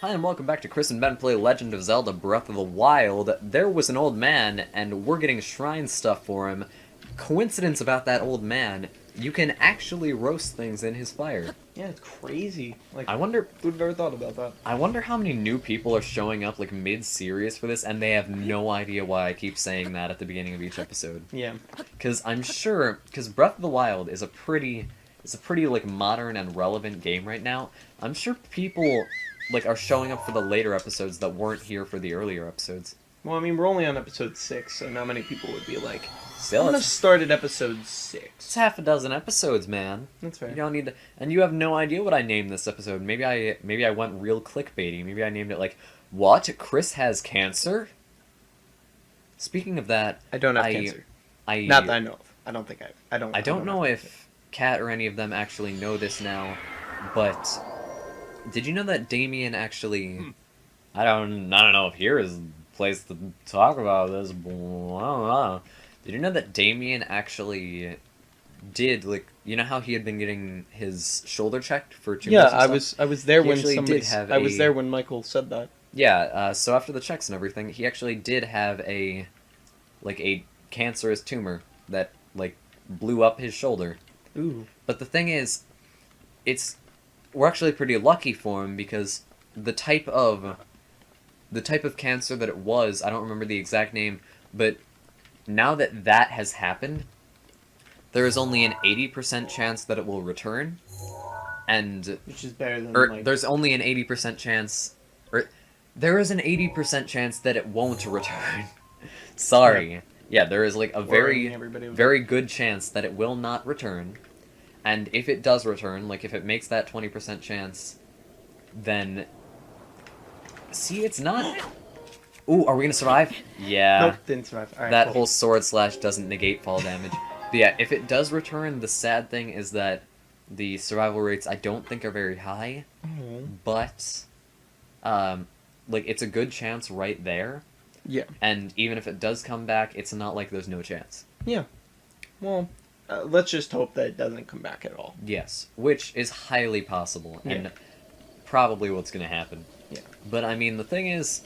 Hi and welcome back to Chris and Ben Play Legend of Zelda Breath of the Wild. There was an old man, and we're getting shrine stuff for him. Coincidence about that old man, you can actually roast things in his fire. Yeah, it's crazy. Like, I wonder who'd have ever thought about that? I wonder how many new people are showing up like mid-series for this, and they have no idea why I keep saying that at the beginning of each episode. Yeah. Because I'm sure, because Breath of the Wild is a pretty like modern and relevant game right now. I'm sure people like are showing up for the later episodes that weren't here for the earlier episodes. Well, I mean, we're only on episode 6, so not many people would be like, Still, I'm gonna start at episode 6. it's half a dozen episodes, man. That's fair. You don't need to, and you have no idea what I named this episode. Maybe I went real clickbaity. Maybe I named it like, "What? Chris has cancer?" Speaking of that, I don't have cancer. I Not that I know of. I don't think I don't. I don't know have if Kat or any of them actually know this now, but did you know that Damien actually? I don't know if here is the place to talk about this. But I don't know. Did you know that Damien actually did, like, you know how he had been getting his shoulder checked for tumors? Yeah, and stuff? I was there He when actually somebody. did have I was a- there when Michael said that. Yeah. So after the checks and everything, he actually did have a cancerous tumor that like blew up his shoulder. Ooh. But the thing is, we're actually pretty lucky for him because the type of cancer that it was, I don't remember the exact name, but now that has happened, there is only an 80% chance that it will return, and Which is better than like. there's only an 80% chance, or there is an 80% chance that it won't return. Sorry. Yeah, there is like a worrying everybody with very good chance that it will not return. And if it does return, like if it makes that 20% chance, then see, it's not. Ooh, are we gonna survive? Yeah. Nope, didn't survive. All right, That cool. whole sword slash doesn't negate fall damage. But yeah, if it does return, the sad thing is that the survival rates I don't think are very high, Mhm. but like it's a good chance right there. Yeah. And even if it does come back, it's not like there's no chance. Yeah. Well, let's just hope that it doesn't come back at all. Yes, which is highly possible Yeah. and probably what's gonna happen. Yeah. But I mean, the thing is,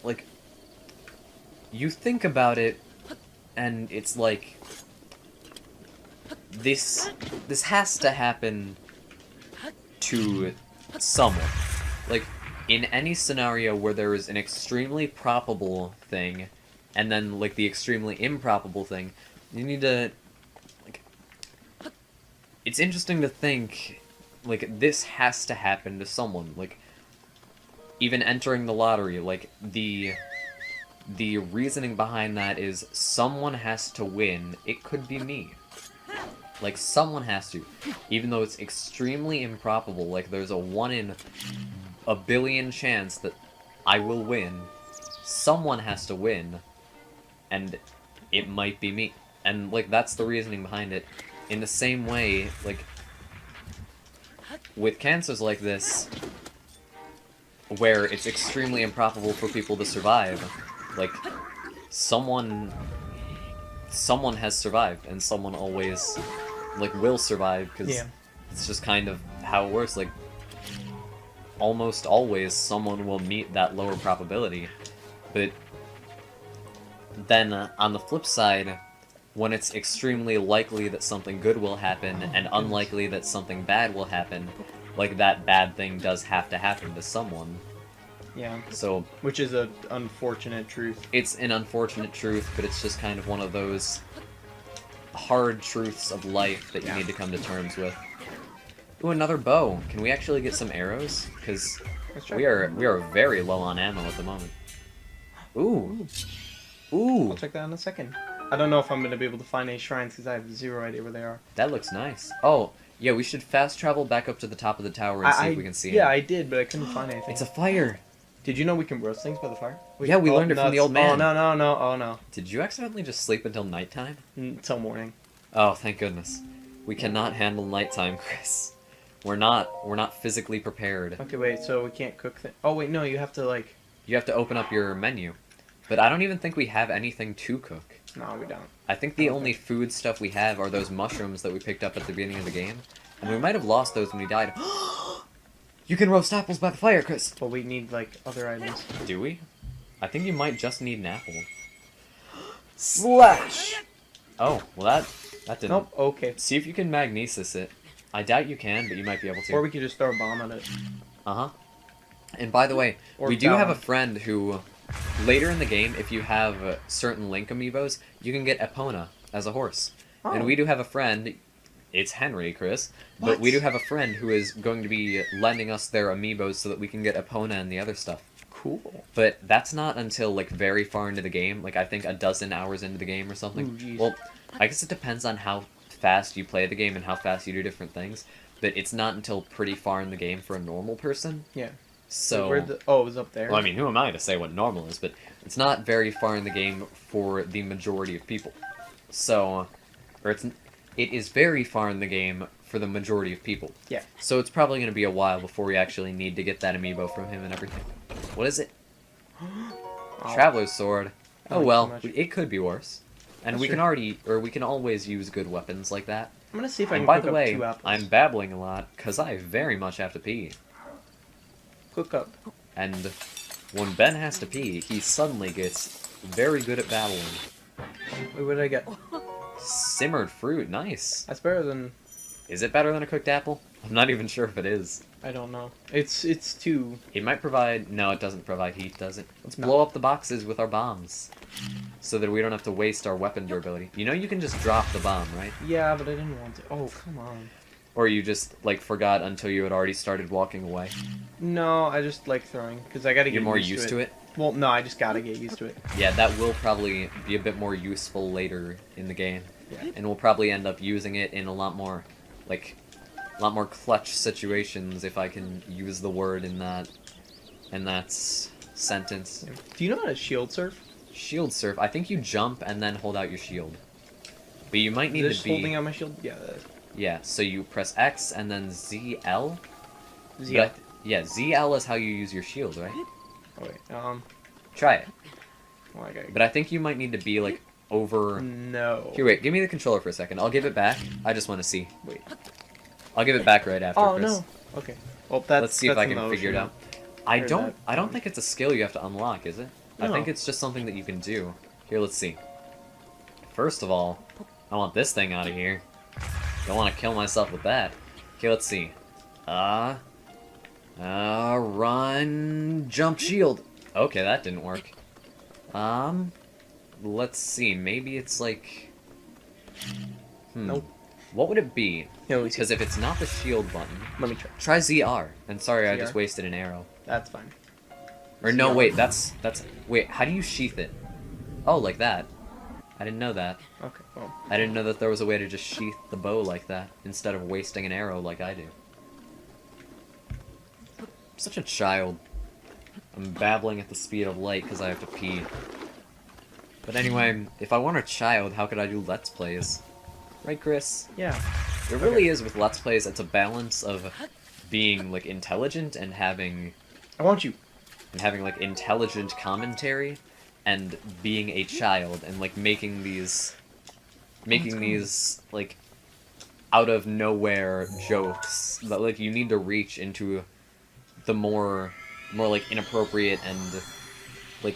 like, you think about it, and it's like this has to happen to someone. Like, in any scenario where there is an extremely probable thing, and then like the extremely improbable thing, you need to like. It's interesting to think, like, this has to happen to someone. Like, even entering the lottery, like the reasoning behind that is someone has to win. It could be me. Like, someone has to. Even though it's extremely improbable, like, there's a 1 in a billion chance that I will win. Someone has to win. And it might be me. And, like, that's the reasoning behind it. In the same way, like, with cancers like this, where it's extremely improbable for people to survive, like, someone has survived, and someone always, like, will survive, because Yeah. it's just kind of how it works. Like, almost always someone will meet that lower probability. But then, on the flip side, when it's extremely likely that something good will happen, and unlikely that something bad will happen, like, that bad thing does have to happen to someone. Yeah. So, Which is a unfortunate truth. it's an unfortunate truth, but it's just kind of one of those hard truths of life that you Yeah. need to come to terms with. Ooh, another bow. Can we actually get some arrows? Because Let's try. we are very low on ammo at the moment. Ooh. Ooh. I'll check that in a second. I don't know if I'm going to be able to find any shrines because I have zero idea where they are. That looks nice. Oh, yeah, we should fast travel back up to the top of the tower and see if we can see Yeah, it. I did, but I couldn't find anything. It's a fire. Did you know we can roast things by the fire? Yeah, we learned it from the old man. Oh, no. Oh, no. Did you accidentally just sleep until nighttime? Until morning. Oh, thank goodness. We cannot handle nighttime, Chris. We're not physically prepared. Okay, wait, so we can't cook things. Oh, wait, no, you have to, like... You have to open up your menu. But I don't even think we have anything to cook. No, we don't. I think the Okay. only food stuff we have are those mushrooms that we picked up at the beginning of the game. And we might have lost those when we died. You can roast apples by the fire, Chris. But we need, like, other items. Do we? I think you might just need an apple. Slash! Oh, well that didn't... Nope, okay. See if you can magnesis it. I doubt you can, but you might be able to. Or we could just throw a bomb at it. Uh-huh. And by the way, Or we do have a down. friend who, later in the game, if you have certain Link amiibos, you can get Epona as a horse. Oh. And we do have a friend, it's Henry, Chris, but What? we do have a friend who is going to be lending us their amiibos so that we can get Epona and the other stuff. Cool. But that's not until, like, very far into the game, like, I think a dozen hours into the game or something. Ooh, jeez. Well, I guess it depends on how fast you play the game and how fast you do different things, but it's not until pretty far in the game for a normal person. Yeah. So, Where'd the... Oh, it was up there. well, I mean, who am I to say what normal is, but it's not very far in the game for the majority of people. So, or it is very far in the game for the majority of people. Yeah. So it's probably going to be a while before we actually need to get that amiibo from him and everything. What is it? Oh. Traveler's sword. Oh Not well, too much. it could be worse. And That's we can true. we can always use good weapons like that. I'm gonna see if I And can by cook the up way, 2 apples. I'm babbling a lot, because I very much have to pee. Cook up. And when Ben has to pee, he suddenly gets very good at babbling. Wait, what did I get? Simmered fruit, nice. That's better than... Is it better than a cooked apple? I'm not even sure if it is. I don't know. It's too... It might provide... No, it doesn't provide heat, does it? Let's No. blow up the boxes with our bombs. So that we don't have to waste our weapon durability. You know you can just drop the bomb, right? Yeah, but I didn't want to. Oh, come on. Or you just, like, forgot until you had already started walking away. No, I just like throwing, because I gotta get You're more used to it. it? Well, no, I just gotta get used to it. Yeah, that will probably be a bit more useful later in the game. Yeah. And we'll probably end up using it in a lot more, like, clutch situations, if I can use the word in that sentence. Yeah. Do you know how to shield surf? Shield surf. I think you jump and then hold out your shield. But you might need Just to be... holding out my shield? Yeah. Yeah, so you press X and then ZL? ZL. But yeah, ZL is how you use your shield, right? Oh, wait. Try it. Well, I gotta... But I think you might need to be, like, over... No. Here, wait, give me the controller for a second. I'll give it back. I just want to see. Wait. I'll give it back right after, Oh, Chris. no. Okay. Well, that's... Let's see if that's I can an figure it ocean. out. I Heard don't that. think it's a skill you have to unlock, is it? I No. think it's just something that you can do. Here, let's see. First of all, I want this thing out of here. Don't want to kill myself with that. Okay, let's see. Run, jump, shield. Okay, that didn't work. Let's see. Maybe it's like... Nope. What would it be? Yeah, let me see. Because if it's not the shield button, Let me try. try ZR. And sorry, I just ZR? wasted an arrow. That's fine. Or no, ZR. wait, that's... Wait, how do you sheath it? Oh, like that. I didn't know that. Okay, well. I didn't know that there was a way to just sheath the bow like that, instead of wasting an arrow like I do. Such a child. I'm babbling at the speed of light because I have to pee. But anyway, if I weren't a child, how could I do Let's Plays? Right, Chris? Yeah. It really is with Let's Plays, it's a balance of being, like, intelligent and having... I want you. like, intelligent commentary, and being a child, and, like, making these, like, out of nowhere jokes that, like, you need to reach into the more, like, inappropriate and, like,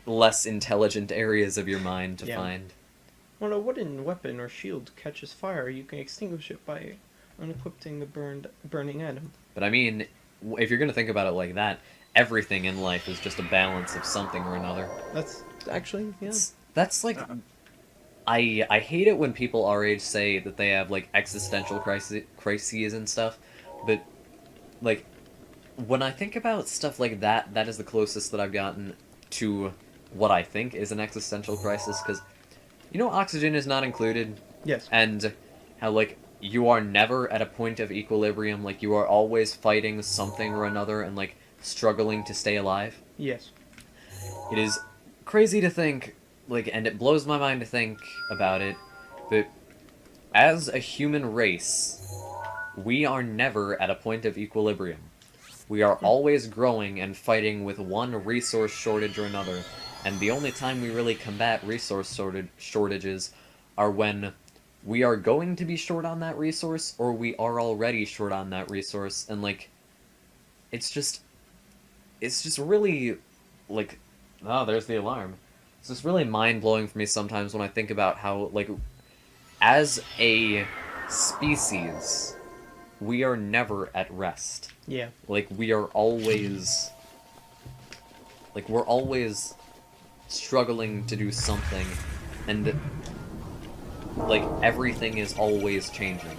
less intelligent areas of your mind to Yeah. find. When a wooden weapon or shield catches fire, you can extinguish it by unequipping the burning item. But I mean, if you're gonna think about it like that, everything in life is just a balance of something or another. That's actually, yeah. That's like... I hate it when people our age say that they have, like, existential crises and stuff, but, like, when I think about stuff like that, that is the closest that I've gotten to what I think is an existential crisis, because, you know, oxygen is not included, Yes. and how, like, you are never at a point of equilibrium, like, you are always fighting something or another and, like, struggling to stay alive. Yes. It is crazy to think, like, and it blows my mind to think about it, but as a human race, we are never at a point of equilibrium. We are always growing and fighting with one resource shortage or another, and the only time we really combat resource shortages are when we are going to be short on that resource, or we are already short on that resource, and, like, it's just really, like, oh, there's the alarm. It's just really mind-blowing for me sometimes when I think about how, like, as a species, we are never at rest. Yeah. Like, we're always struggling to do something, and, like, everything is always changing.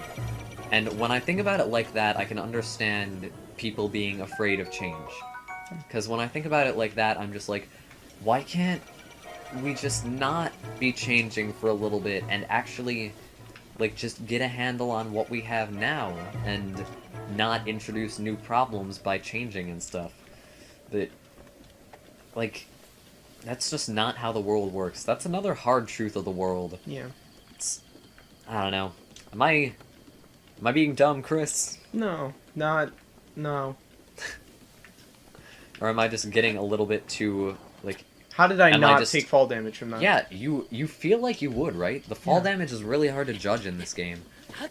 And when I think about it like that, I can understand people being afraid of change. Because when I think about it like that, I'm just like, why can't we just not be changing for a little bit and actually, like, just get a handle on what we have now and not introduce new problems by changing and stuff? But, like, that's just not how the world works. That's another hard truth of the world. Yeah. It's, I don't know. Am I being dumb, Chris? No. No. Or am I just getting a little bit too, like... How did I Am not I just- take fall damage from that? Yeah, you feel like you would, right? The fall Yeah. damage is really hard to judge in this game.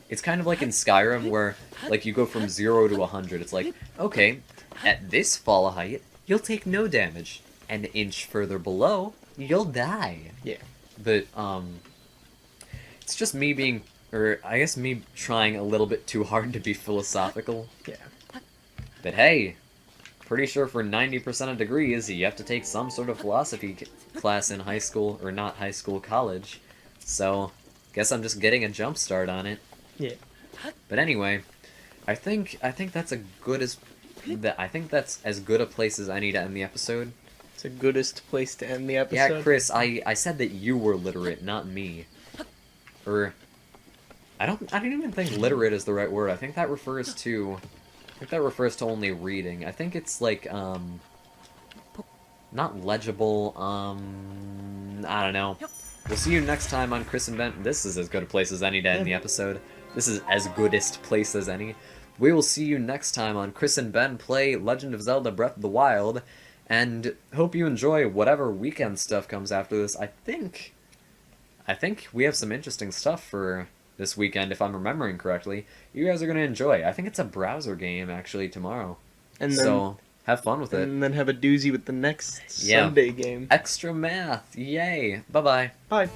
It's kind of like in Skyrim where, like, you go from 0 to 100. It's like, okay, at this fall height, you'll take no damage. An inch further below, you'll die. Yeah. But, it's just me being, or I guess me trying a little bit too hard to be philosophical. Yeah. But hey, pretty sure for 90% of degrees, you have to take some sort of philosophy class in high school, or not high school, college. So, guess I'm just getting a jump start on it. Yeah. But anyway, I think that's I think that's as good a place as any to end the episode. It's the goodest place to end the episode. Yeah, Chris, I said that you were literate, not me. Or I don't even think literate is the right word. I think that refers to only reading. I think it's like not legible, I don't know. We'll see you next time on Chris and Ben. This is as good a place as any to end the episode. This is as goodest place as any. We will see you next time on Chris and Ben play Legend of Zelda Breath of the Wild, and hope you enjoy whatever weekend stuff comes after this. I think we have some interesting stuff for this weekend, if I'm remembering correctly. You guys are going to enjoy. I think it's a browser game, actually, tomorrow. And then, so, have fun with it. And then have a doozy with the next Yeah. Sunday game. Extra math. Yay. Bye-bye. Bye.